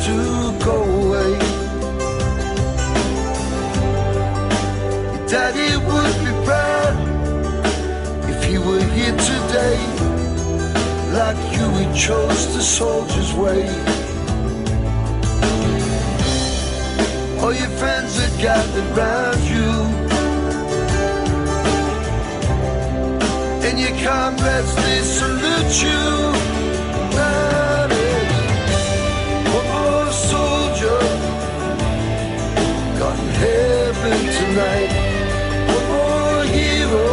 to go away. Your daddy would be proud if he were here today. Like you, he chose the soldier's way. All your friends are gathered round you, and your comrades, they salute you. One more soldier got in heaven tonight. One more hero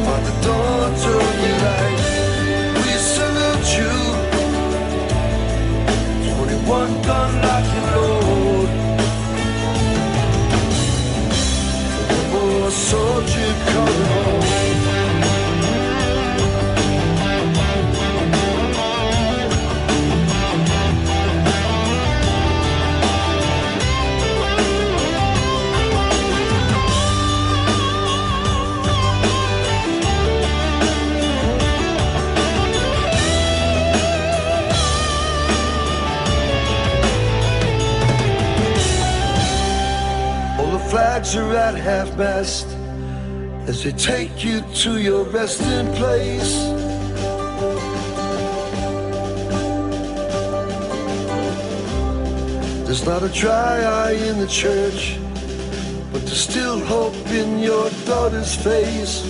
by the dawn's early light. We salute you. 21 gun locking load. One more soldier coming home. Flags are at half-mast as they take you to your resting place. There's not a dry eye in the church, but there's still hope in your daughter's face.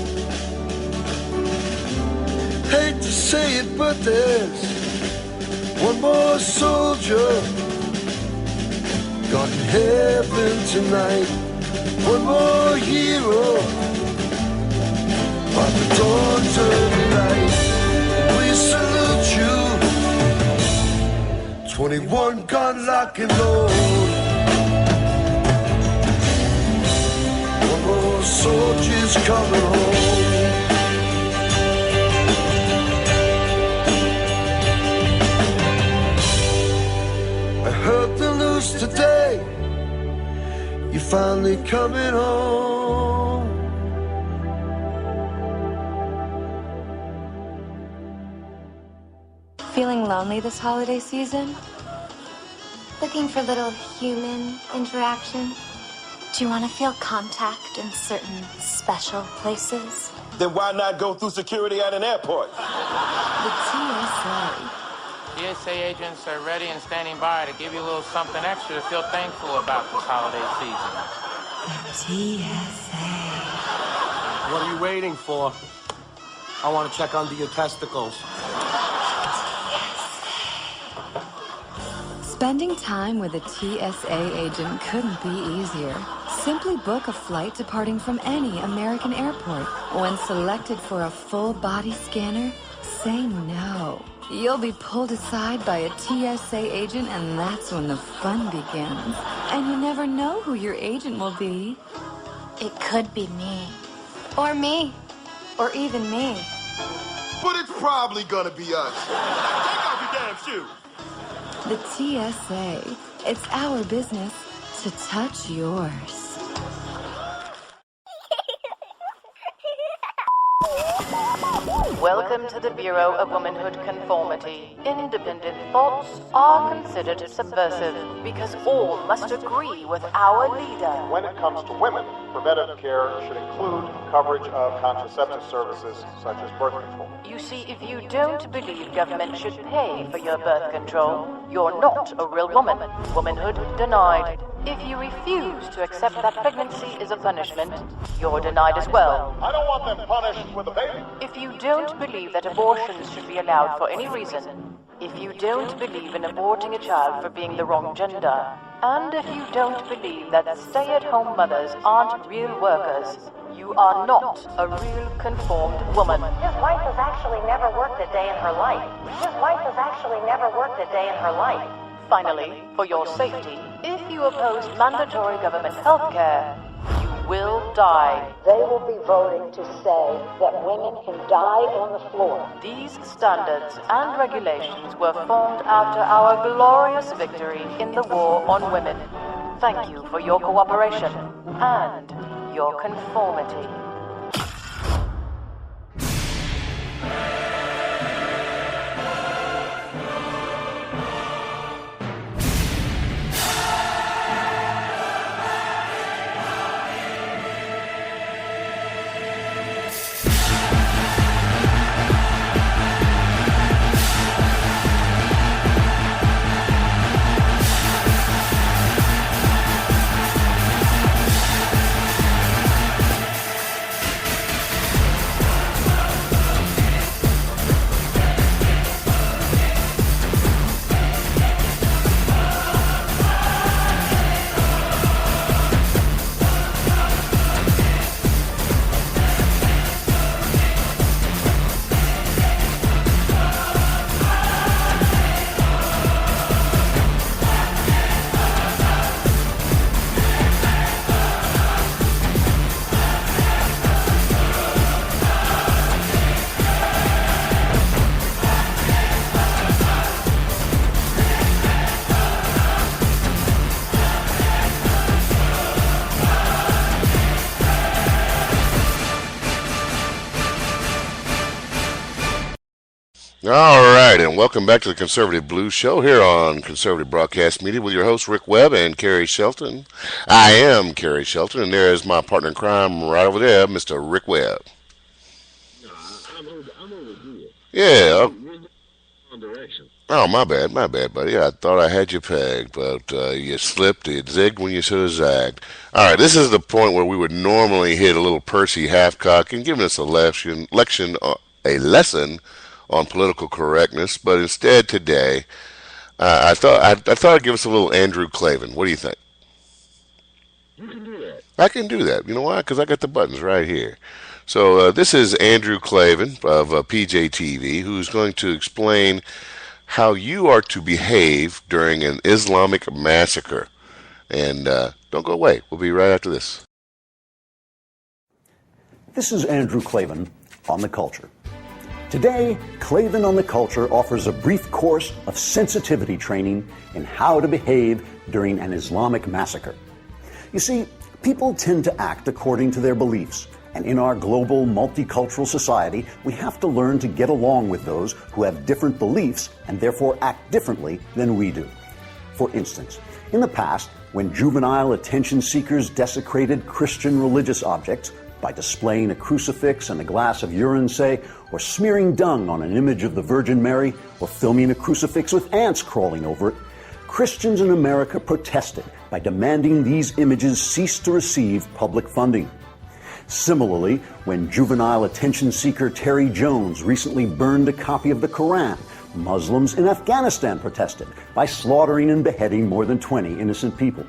Hate to say it, but there's one more soldier got in heaven tonight. One more hero by the dawn's early light. We salute you. 21 gun lock and load. One more soldier's coming home. I heard the news today. You're finally coming home. Feeling lonely this holiday season? Looking for a little human interaction? Do you want to feel contact in certain special places? Then why not go through security at an airport? The TSA. TSA agents are ready and standing by to give you a little something extra to feel thankful about this holiday season. The TSA. What are you waiting for? I want to check under your testicles. Spending time with a TSA agent couldn't be easier. Simply book a flight departing from any American airport. When selected for a full body scanner, say no. You'll be pulled aside by a TSA agent, and that's when the fun begins. And you never know who your agent will be. It could be me. Or me. Or even me. But it's probably gonna be us. Take off your damn shoe. The TSA. It's our business to touch yours. Welcome to the Bureau of Womanhood Conformity. Independent thoughts are considered subversive because all must agree with our leader. When it comes to women, preventive care should include coverage of contraceptive services such as birth control. You see, if you don't believe government should pay for your birth control, you're not a real woman. Womanhood denied. If you refuse to accept that pregnancy is a punishment, you're denied as well. I don't want them punished with a baby. If you don't believe that abortions should be allowed for any reason, if you don't believe in aborting a child for being the wrong gender, and if you don't believe that stay-at-home mothers aren't real workers, you are not a real conformed woman. His wife has actually never worked a day in her life. His wife has actually never worked a day in her life. Finally, for your safety, if you oppose mandatory government health care, you will die. They will be voting to say that women can die on the floor. These standards and regulations were formed after our glorious victory in the war on women. Thank you for your cooperation and your conformity. All right, and welcome back to the Conservative Blues Show here on Conservative Broadcast Media with your hosts Rick Webb and Kerry Shelton. I am Kerry Shelton, and there is my partner in crime right over there, Mr. Rick Webb. No, I'm over here. Yeah. You're on direction. Oh, my bad, buddy. I thought I had you pegged, but you slipped, you zigged when you should have zagged. All right, this is the point where we would normally hit a little Percy Halfcock and give us a lesson on political correctness, but instead today, I thought I'd give us a little Andrew Klavan. What do you think? You can do that. I can do that. You know why? Because I got the buttons right here. So this is Andrew Klavan of PJTV, who's going to explain how you are to behave during an Islamic massacre. And don't go away. We'll be right after this. This is Andrew Klavan on the Culture. Today, Klavan on the Culture offers a brief course of sensitivity training in how to behave during an Islamic massacre. You see, people tend to act according to their beliefs, and in our global multicultural society, we have to learn to get along with those who have different beliefs and therefore act differently than we do. For instance, in the past, when juvenile attention seekers desecrated Christian religious objects by displaying a crucifix and a glass of urine, say, or smearing dung on an image of the Virgin Mary, or filming a crucifix with ants crawling over it, Christians in America protested by demanding these images cease to receive public funding. Similarly, when juvenile attention seeker Terry Jones recently burned a copy of the Quran, Muslims in Afghanistan protested by slaughtering and beheading more than 20 innocent people.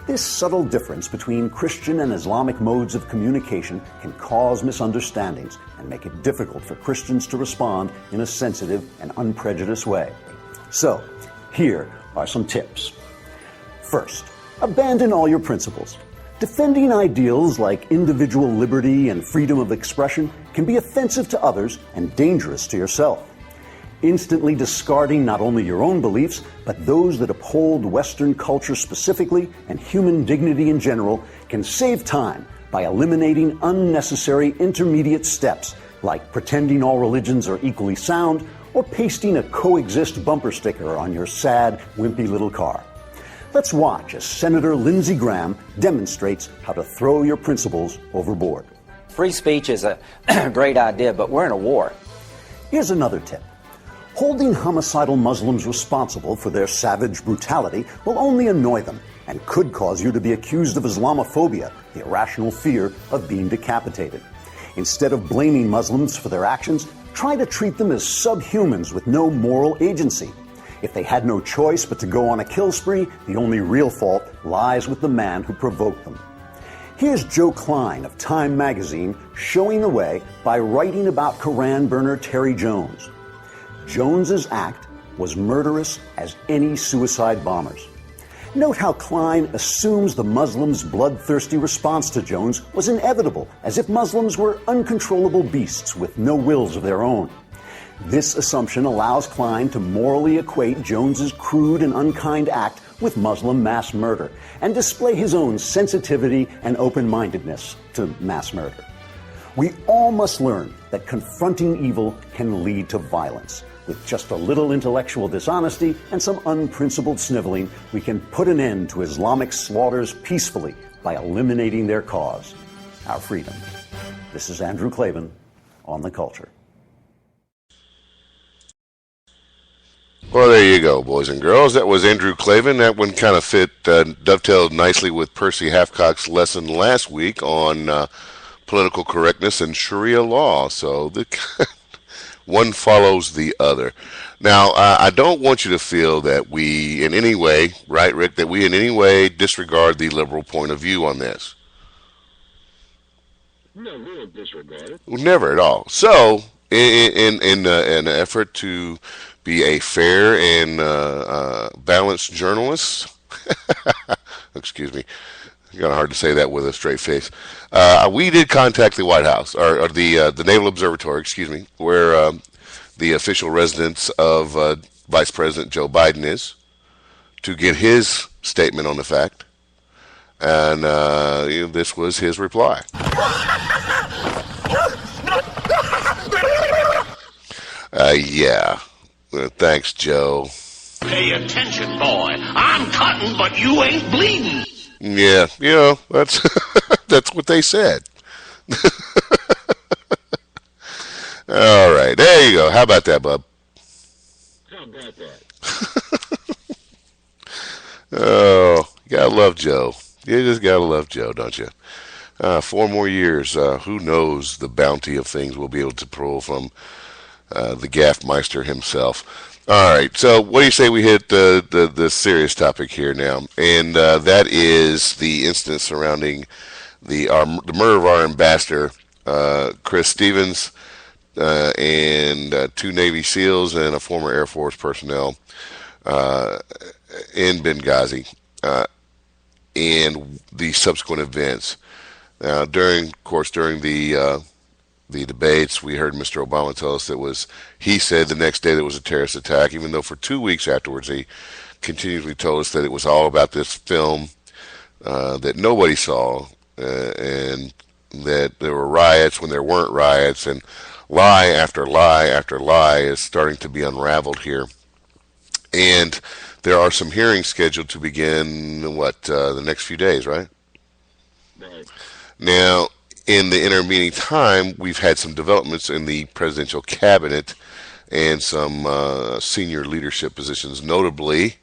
This subtle difference between Christian and Islamic modes of communication can cause misunderstandings and make it difficult for Christians to respond in a sensitive and unprejudiced way. So, here are some tips. First, abandon all your principles. Defending ideals like individual liberty and freedom of expression can be offensive to others and dangerous to yourself. Instantly discarding not only your own beliefs, but those that uphold Western culture specifically and human dignity in general can save time by eliminating unnecessary intermediate steps like pretending all religions are equally sound or pasting a coexist bumper sticker on your sad, wimpy little car. Let's watch as Senator Lindsey Graham demonstrates how to throw your principles overboard. Free speech is a great idea, but we're in a war. Here's another tip. Holding homicidal Muslims responsible for their savage brutality will only annoy them and could cause you to be accused of Islamophobia, the irrational fear of being decapitated. Instead of blaming Muslims for their actions, try to treat them as subhumans with no moral agency. If they had no choice but to go on a kill spree, the only real fault lies with the man who provoked them. Here's Joe Klein of Time magazine showing the way by writing about Koran burner Terry Jones. Jones's act was murderous as any suicide bomber's. Note how Klein assumes the Muslims' bloodthirsty response to Jones was inevitable, as if Muslims were uncontrollable beasts with no wills of their own. This assumption allows Klein to morally equate Jones's crude and unkind act with Muslim mass murder and display his own sensitivity and open-mindedness to mass murder. We all must learn that confronting evil can lead to violence. With just a little intellectual dishonesty and some unprincipled sniveling, we can put an end to Islamic slaughters peacefully by eliminating their cause, our freedom. This is Andrew Klavan on The Culture. Well, there you go, boys and girls. That was Andrew Klavan. That one kind of dovetailed nicely with Percy Halfcock's lesson last week on political correctness and Sharia law. So the one follows the other. Now, I don't want you to feel that we in any way, right, Rick, that we in any way disregard the liberal point of view on this. No, we don't disregard it. Never at all. So, in an effort to be a fair and balanced journalist, excuse me, kind of hard to say that with a straight face. We did contact the White House, or the Naval Observatory, excuse me, where the official residence of Vice President Joe Biden is, to get his statement on the fact. And this was his reply. Yeah. Thanks, Joe. Pay attention, boy. I'm cutting, but you ain't bleeding. Yeah, that's that's what they said. All right, there you go. How about that, bub? How about that? Oh, you gotta love Joe. You just gotta love Joe, don't you? 4 more years. Who knows the bounty of things we'll be able to pull from the Gaffmeister himself. All right, so what do you say we hit the serious topic here now? And that is the incident surrounding the murder of our ambassador, Chris Stevens, and 2 Navy SEALs and a former Air Force personnel in Benghazi, and the subsequent events. During the debates, we heard Mr. Obama tell us he said the next day that it was a terrorist attack, even though for 2 weeks afterwards he continually told us that it was all about this film that nobody saw, and that there were riots when there weren't riots, and lie after lie after lie is starting to be unraveled here. And there are some hearings scheduled to begin, the next few days, right? Right. Now, in the intervening time, we've had some developments in the presidential cabinet and some senior leadership positions. Notably,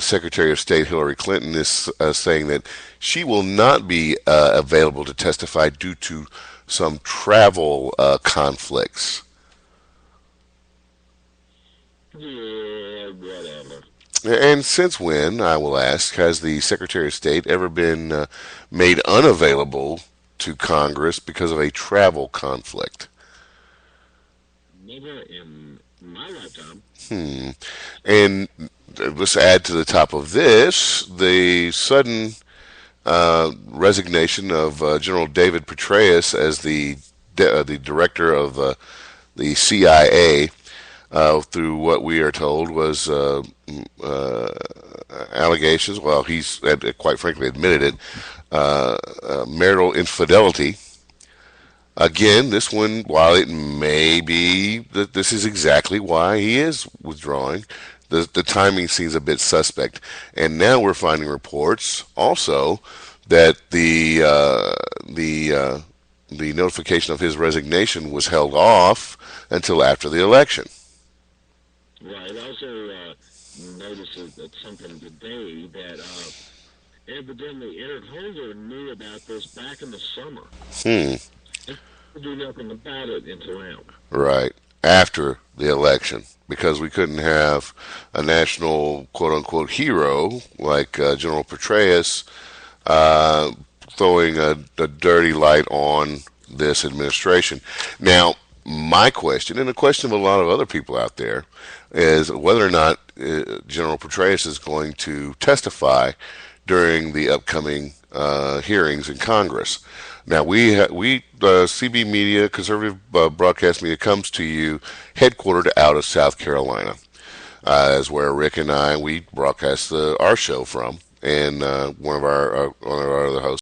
Secretary of State Hillary Clinton is saying that she will not be available to testify due to some travel conflicts. Yeah, whatever. And since when, I will ask, has the Secretary of State ever been made unavailable to Congress because of a travel conflict? Never in my lifetime. And let's add to the top of this the sudden resignation of General David Petraeus as the director of the CIA, through what we are told was allegations. Well, he's quite frankly admitted it. Marital infidelity. Again, this one, while it may be that this is exactly why he is withdrawing, the timing seems a bit suspect. And now we're finding reports also that the notification of his resignation was held off until after the election. Right. I also noticed that something today that evidently Eric Holder knew about this back in the summer. And do nothing about it until now. Right. After the election. Because we couldn't have a national quote-unquote hero like General Petraeus throwing a dirty light on this administration. Now, my question, and the question of a lot of other people out there, is whether or not General Petraeus is going to testify during the upcoming hearings in Congress. Now, we CB Media, Conservative Broadcast Media, comes to you headquartered out of South Carolina, is where Rick and we broadcast our show from, and one of our other hosts,